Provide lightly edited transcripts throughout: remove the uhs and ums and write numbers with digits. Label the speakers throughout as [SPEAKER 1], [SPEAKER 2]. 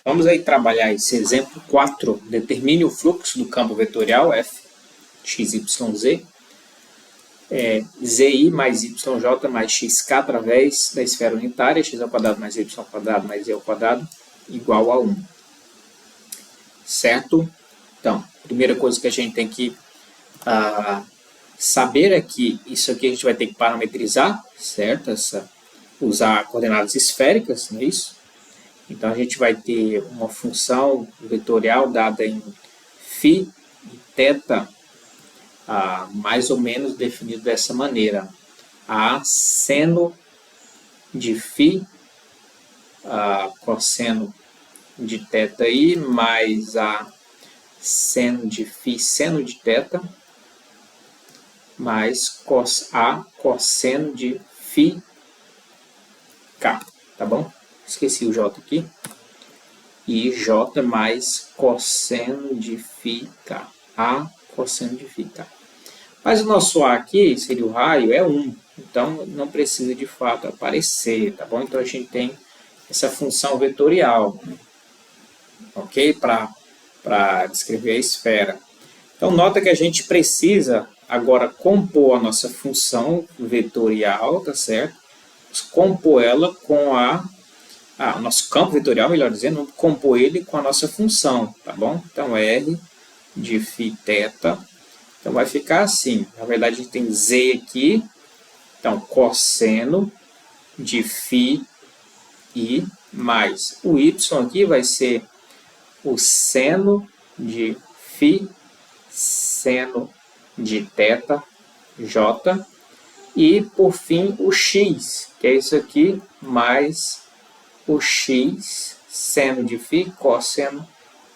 [SPEAKER 1] Vamos aí trabalhar esse exemplo 4. Determine o fluxo do campo vetorial f, x, y, z, zi mais yj mais xk através da esfera unitária, x ao quadrado mais y ao quadrado mais z ao quadrado igual a 1. Certo? Então, a primeira coisa que a gente tem que saber é que isso aqui a gente vai ter que parametrizar, certo? Usar coordenadas esféricas, não é isso? Então, a gente vai ter uma função vetorial dada em φ e θ, mais ou menos definido dessa maneira. A seno de φ, cosseno de θ i, mais a seno de φ, seno de θ, mais a cosseno de φ k, tá bom? Esqueci o j aqui. E j mais cosseno de φ k, a cosseno de φ k. Mas o nosso a aqui, seria o raio, é 1. Então, não precisa de fato aparecer, tá bom? Então, a gente tem essa função vetorial, ok? Para descrever a esfera. Então, nota que a gente precisa agora compor a nossa função vetorial, tá certo? Compor ela com o nosso campo vetorial, melhor dizendo, compor ele com a nossa função, tá bom? Então, R de φ θ. Então, vai ficar assim. Na verdade, a gente tem Z aqui. Então, cosseno de φ i mais o Y aqui vai ser o seno de φ, seno de θ, J. E, por fim, o X, que é isso aqui, mais o X, seno de φ, cosseno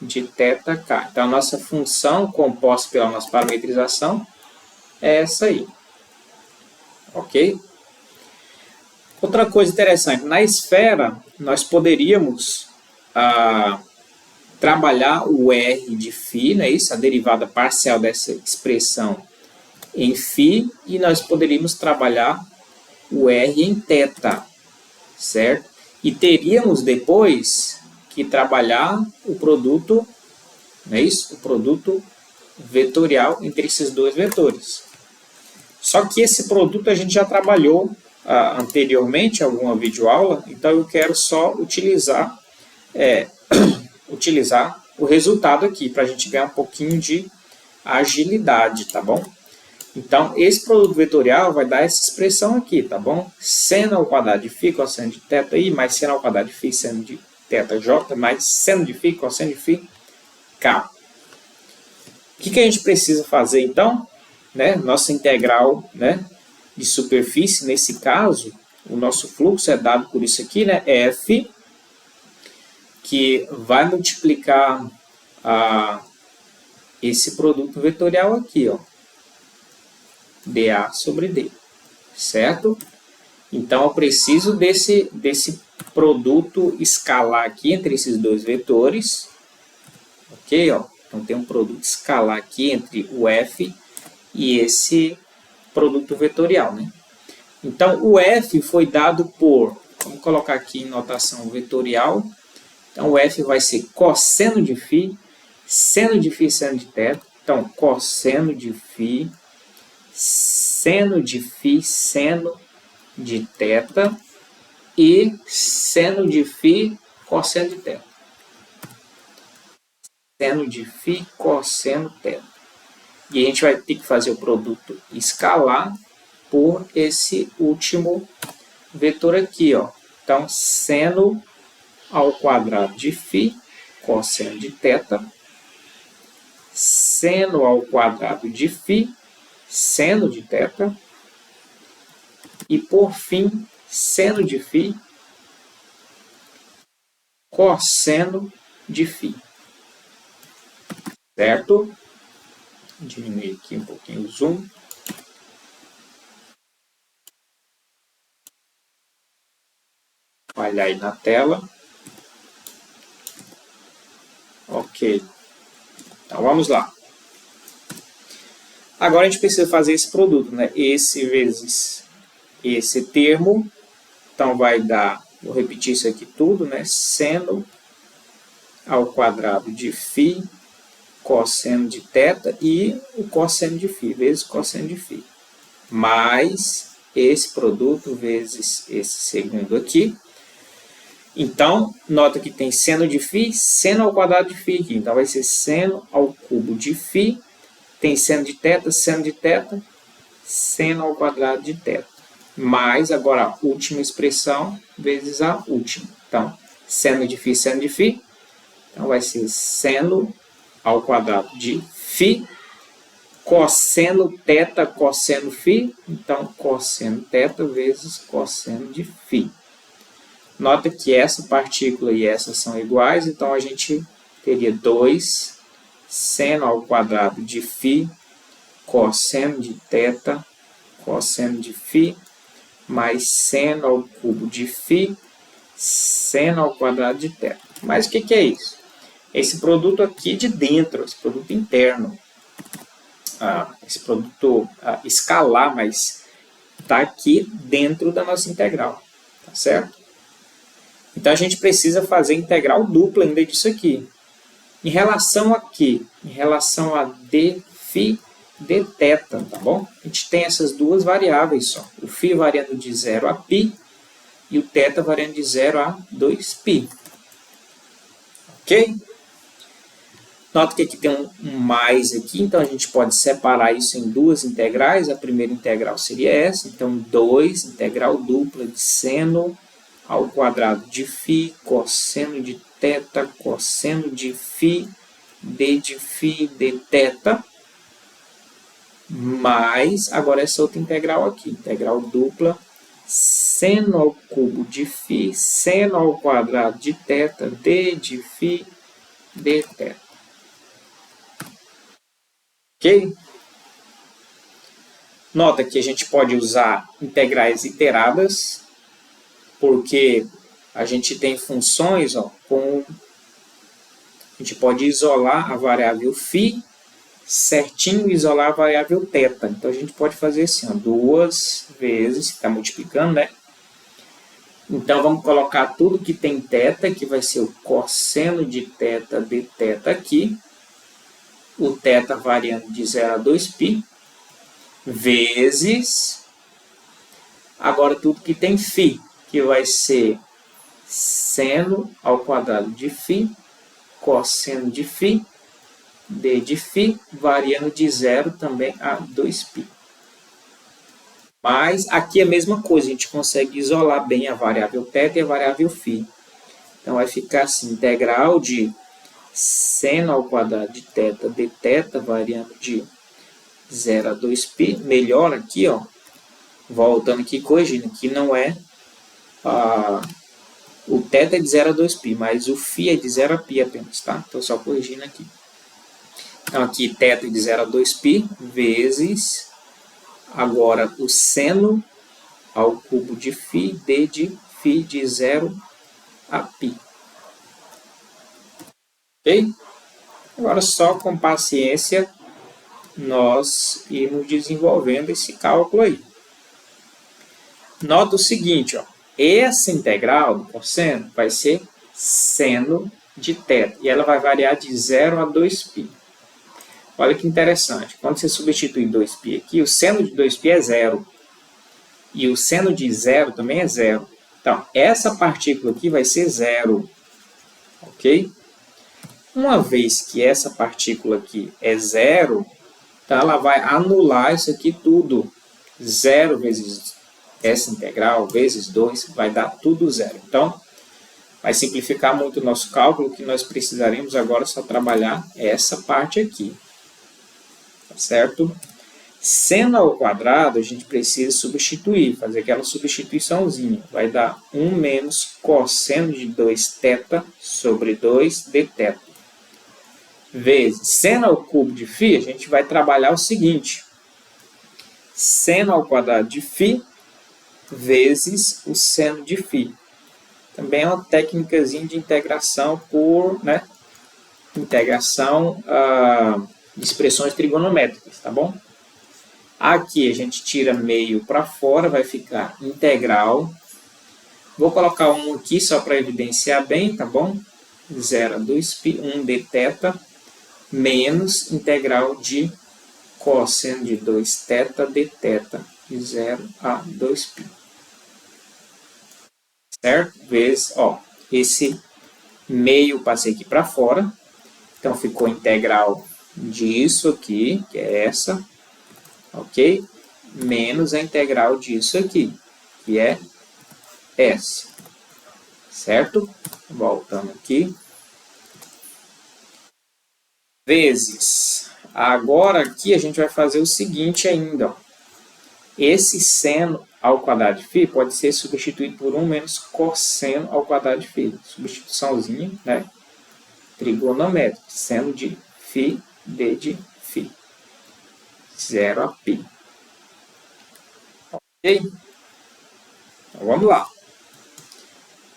[SPEAKER 1] de θ, k. Então, a nossa função composta pela nossa parametrização é essa aí. Ok? Outra coisa interessante, na esfera, nós poderíamos trabalhar o R de φ, não é isso? A derivada parcial dessa expressão em φ, e nós poderíamos trabalhar o R em θ, certo? E teríamos depois que trabalhar o produto, não é isso? O produto vetorial entre esses dois vetores. Só que esse produto a gente já trabalhou anteriormente em alguma videoaula, então eu quero só utilizar o resultado aqui, para a gente ganhar um pouquinho de agilidade, tá bom? Então, esse produto vetorial vai dar essa expressão aqui, tá bom? Seno ao quadrado de φ cosseno de θ i, mais seno ao quadrado de φ, seno de θ j, mais seno de φ cosseno de φ k. O que a gente precisa fazer, então? Nossa integral, de superfície, nesse caso, o nosso fluxo é dado por isso aqui, F, que vai multiplicar esse produto vetorial aqui, ó, dA sobre D, certo? Então, eu preciso desse produto escalar aqui entre esses dois vetores, ok? Ó. Então, tem um produto escalar aqui entre o F e esse produto vetorial, Então, o F foi dado por, vamos colocar aqui em notação vetorial, então o F vai ser cosseno de φ, seno de φ, seno de θ, então cosseno de φ, seno de φ, seno de θ e seno de φ, cosseno de θ. Seno de φ, cosseno θ. E a gente vai ter que fazer o produto escalar por esse último vetor aqui, ó. Então, seno ao quadrado de φ, cosseno de θ, seno ao quadrado de φ, seno de θ, e por fim, seno de φ, cosseno de φ. Certo? Vou diminuir aqui um pouquinho o zoom. Olha aí na tela. Ok. Então, vamos lá. Agora, a gente precisa fazer esse produto, Esse vezes esse termo. Então, vai dar, vou repetir isso aqui tudo, Seno ao quadrado de φ cosseno de θ e o cosseno de φ vezes cosseno de φ. Mais esse produto vezes esse segundo aqui. Então, nota que tem seno de φ, seno ao quadrado de φ aqui. Então, vai ser seno ao cubo de φ. Tem seno de θ, seno ao quadrado de θ. Mais agora a última expressão vezes a última. Então, seno de φ, seno de φ. Então, vai ser seno ao quadrado de φ, cosseno θ, cosseno φ. Então, cosseno θ vezes cosseno de φ. Nota que essa partícula e essa são iguais, então a gente teria 2 seno ao quadrado de φ, cosseno de θ, cosseno de φ, mais seno ao cubo de φ, seno ao quadrado de θ. Mas o que é isso? Esse produto aqui de dentro, esse produto interno. Esse produto escalar, mas está aqui dentro da nossa integral. Tá certo? Então, a gente precisa fazer integral dupla ainda disso aqui. Em relação a quê? Em relação a dφ, dθ, tá bom? A gente tem essas duas variáveis só. O φ variando de 0 a π e o θ variando de 0 a 2π. Ok? Nota que aqui tem um mais aqui, então a gente pode separar isso em duas integrais. A primeira integral seria essa. Então, 2, integral dupla de seno ao quadrado de φ, cosseno de θ, cosseno de φ, d de φ, dθ, mais, agora essa outra integral aqui, integral dupla, seno ao cubo de φ, seno ao quadrado de θ, d de φ, dθ. Ok? Nota que a gente pode usar integrais iteradas, porque a gente tem funções, a gente pode isolar a variável φ certinho e isolar a variável θ. Então, a gente pode fazer assim, 2 vezes, está multiplicando, né? Então, vamos colocar tudo que tem θ, que vai ser o cosseno de θ dθ aqui, o θ variando de 0 a 2π, vezes, agora tudo que tem φ, que vai ser seno ao quadrado de φ, cosseno de φ, d de φ, variando de 0 também a 2π. Mas aqui é a mesma coisa, a gente consegue isolar bem a variável θ e a variável φ. Então vai ficar assim, integral de seno ao quadrado de θ dθ, variando de 0 a 2π. Melhor aqui, ó, voltando aqui, corrigindo, aqui não é o θ é de 0 a 2π, mas o φ é de 0 a π apenas, tá? Então, só corrigindo aqui. Então, aqui θ é de 0 a 2π, vezes, agora, o seno ao cubo de φ, d de φ de 0 a π. Ok? Agora, só com paciência, nós irmos desenvolvendo esse cálculo aí. Nota o seguinte, ó. Essa integral do cosseno vai ser seno de θ. E ela vai variar de 0 a 2π. Olha que interessante. Quando você substitui 2π aqui, o seno de 2π é 0. E o seno de 0 também é 0. Então, essa partícula aqui vai ser 0. Ok? Uma vez que essa partícula aqui é 0, então ela vai anular isso aqui tudo. 0 vezes essa integral vezes 2 vai dar tudo 0. Então, vai simplificar muito o nosso cálculo, que nós precisaremos agora só trabalhar essa parte aqui. Tá certo? Seno ao quadrado, a gente precisa substituir, fazer aquela substituiçãozinha. Vai dar 1 menos cosseno de 2θ sobre 2 dθ. Vezes seno ao cubo de φ, a gente vai trabalhar o seguinte. Seno ao quadrado de φ vezes o seno de φ. Também é uma técnicazinha de integração por, integração de expressões trigonométricas, tá bom? Aqui a gente tira meio para fora, vai ficar integral. Vou colocar um aqui só para evidenciar bem, tá bom? 0 a 2π, 1 de θ, menos integral de cosseno de 2θ de θ, de 0 a 2π. Certo? Vezes, ó, esse meio passei aqui para fora, então ficou integral disso aqui, que é essa, ok? Menos a integral disso aqui, que é essa, certo? Voltando aqui. Vezes. Agora aqui a gente vai fazer o seguinte ainda, ó. Esse seno ao quadrado de φ pode ser substituído por 1 menos cosseno ao quadrado de φ. Substituiçãozinha, né? Trigonométrica. Seno de φ, d de φ. 0 a π. Ok? Então vamos lá.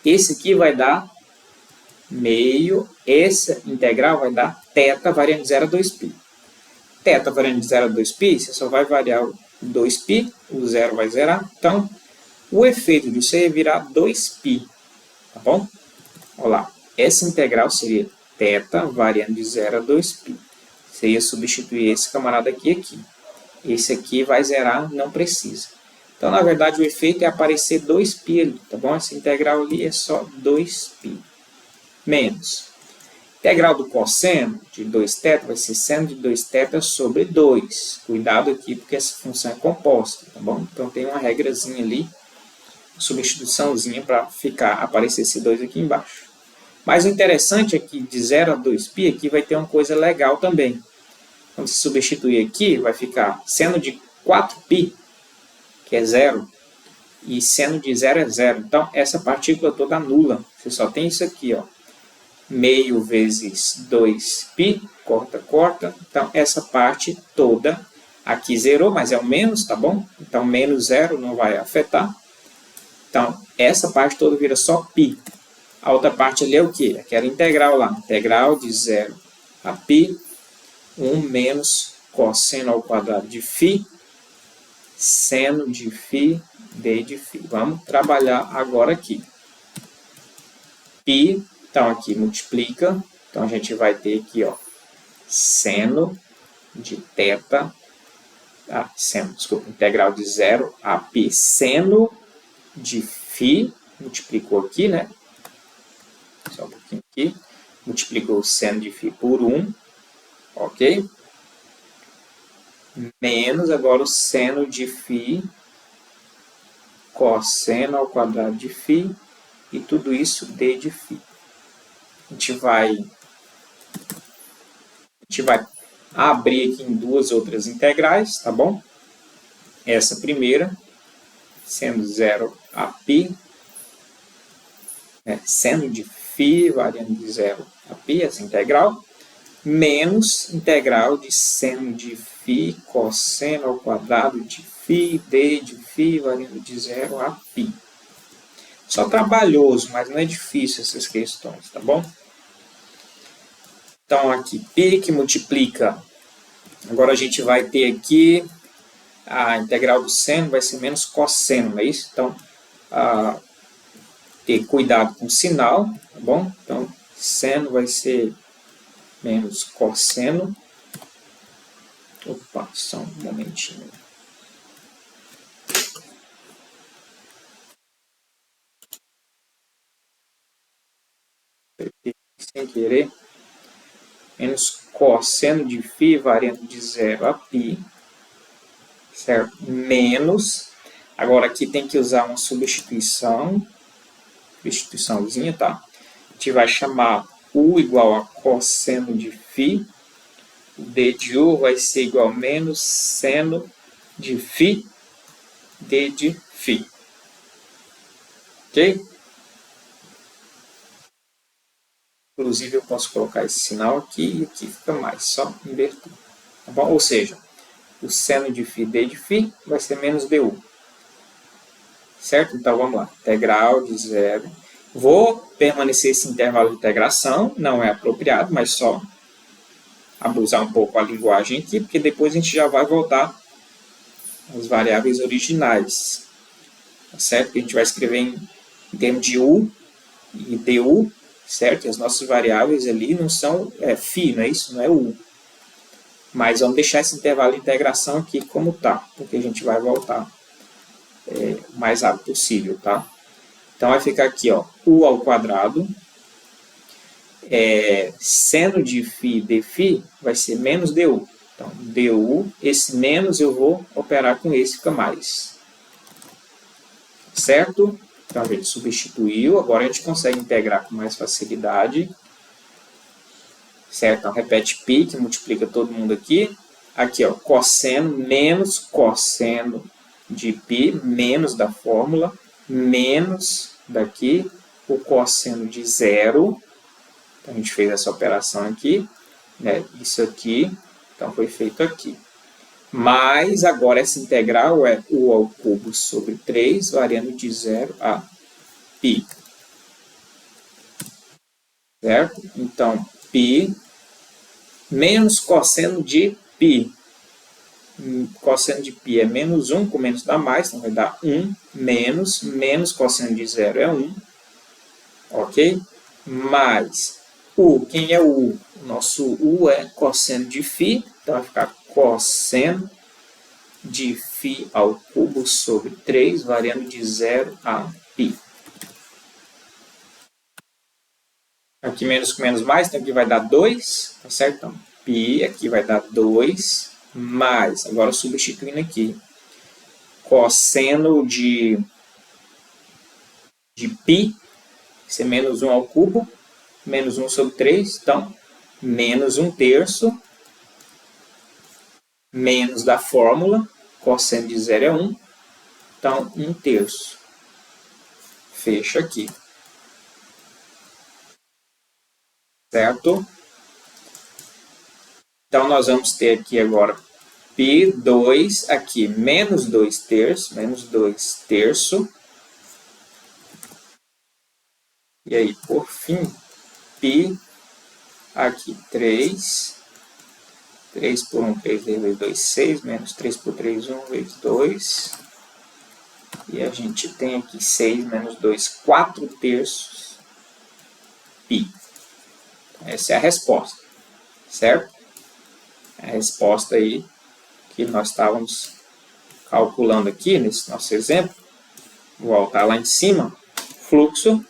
[SPEAKER 1] Esse aqui vai dar meio, essa integral vai dar θ variando de 0 a 2π. Θ variando de 0 a 2π, você só vai variar o 2π, o 0 vai zerar. Então, o efeito disso aí é virar 2π, tá bom? Olha lá, essa integral seria θ variando de 0 a 2π. Você ia substituir esse camarada aqui. Esse aqui vai zerar, não precisa. Então, na verdade, o efeito é aparecer 2π ali, tá bom? Essa integral ali é só 2π. Menos. Integral do cosseno de 2θ vai ser seno de 2θ sobre 2. Cuidado aqui, porque essa função é composta, tá bom? Então, tem uma regrazinha ali, substituiçãozinha para aparecer esse 2 aqui embaixo. Mas o interessante é que de 0 a 2π aqui vai ter uma coisa legal também. Quando se substituir aqui, vai ficar seno de 4π, que é 0, e seno de 0 é 0. Então, essa partícula toda anula. Você só tem isso aqui, ó. Meio vezes 2π, corta. Então, essa parte toda aqui zerou, mas é o menos, tá bom? Então, menos 0 não vai afetar. Então, essa parte toda vira só π. A outra parte ali é o quê? Aquela integral lá. Integral de 0 a π, 1 menos cosseno ao quadrado de φ, seno de φ, d de φ. Vamos trabalhar agora aqui. Π, então aqui multiplica. Então a gente vai ter aqui, ó, seno de θ, integral de 0 a π, seno de φ, multiplicou aqui, né? Só um pouquinho aqui. Multiplicou o seno de φ por 1, ok? Menos agora o seno de φ, cosseno ao quadrado de φ, e tudo isso d de φ. A gente vai abrir aqui em duas outras integrais, tá bom? Essa primeira, sendo 0 a π, seno de φ variando de 0 a π, essa integral, menos integral de seno de φ cosseno ao quadrado de φ, d de φ variando de 0 a π. Só trabalhoso, mas não é difícil essas questões, tá bom? Então, aqui, π que multiplica. Agora a gente vai ter aqui a integral do seno vai ser menos cosseno, não é isso? Então, ter cuidado com o sinal, tá bom? Então, seno vai ser menos cosseno. Opa, só um momentinho. Sem querer. Menos cosseno de φ variando de 0 a π, certo? Menos, agora aqui tem que usar uma substituiçãozinha, tá? A gente vai chamar U igual a cosseno de φ, o d de U vai ser igual a menos seno de φ, d de φ. Ok? Inclusive, eu posso colocar esse sinal aqui e aqui fica mais, só inverter. Tá bom? Ou seja, o seno de φ, d de φ vai ser menos du. Certo? Então, vamos lá. Integral de 0. Vou permanecer esse intervalo de integração, não é apropriado, mas só abusar um pouco a linguagem aqui, porque depois a gente já vai voltar às variáveis originais. Tá certo? Que a gente vai escrever em termos de U e du. certo? E as nossas variáveis ali não são φ, não é isso? Não é u. Mas vamos deixar esse intervalo de integração aqui como está, porque a gente vai voltar o mais rápido possível, tá? Então vai ficar aqui, ó, u ao quadrado, seno de φ dφ vai ser menos du. Então, du, esse menos eu vou operar com esse, fica mais. Certo? Então a gente substituiu, agora a gente consegue integrar com mais facilidade. Certo? Então repete π, que multiplica todo mundo aqui. Aqui, ó, cosseno menos cosseno de π, menos da fórmula, menos daqui o cosseno de zero. Então a gente fez essa operação aqui, né? Isso aqui, então foi feito aqui. Mas agora essa integral é u ao cubo sobre 3, variando de 0 a π. Certo? Então, π menos cosseno de π. Cosseno de π é menos 1, com menos dá mais, então vai dar 1 menos cosseno de 0 é 1. Ok? Mais u, quem é o u? O nosso u é cosseno de φ, então vai ficar cosseno de φ ao cubo sobre 3, variando de 0 a π. Aqui menos com menos mais, então aqui vai dar 2, tá certo? Então, π, aqui vai dar 2, mais, agora substituindo aqui, cosseno de π, isso é menos 1 ao cubo, menos 1 sobre 3, então, menos 1/3, menos da fórmula, cosseno de 0 é 1, então 1/3. Fecha aqui. Certo? Então, nós vamos ter aqui agora π2, aqui menos 2/3, menos 2/3. E aí, por fim, π, aqui 3. 3 por 1, 3 vezes 2, 6, menos 3 por 3, 1 vezes 2. E a gente tem aqui 6 menos 2, 4/3 π. Essa é a resposta, certo? É a resposta aí que nós estávamos calculando aqui nesse nosso exemplo. Vou voltar lá em cima. Fluxo,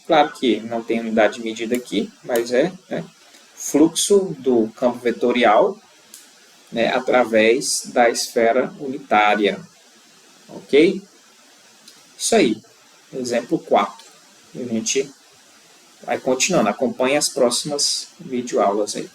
[SPEAKER 1] claro que não tem unidade de medida aqui, mas fluxo do campo vetorial, né, através da esfera unitária. Ok? Isso aí. Exemplo 4. E a gente vai continuando. Acompanhe as próximas videoaulas aí.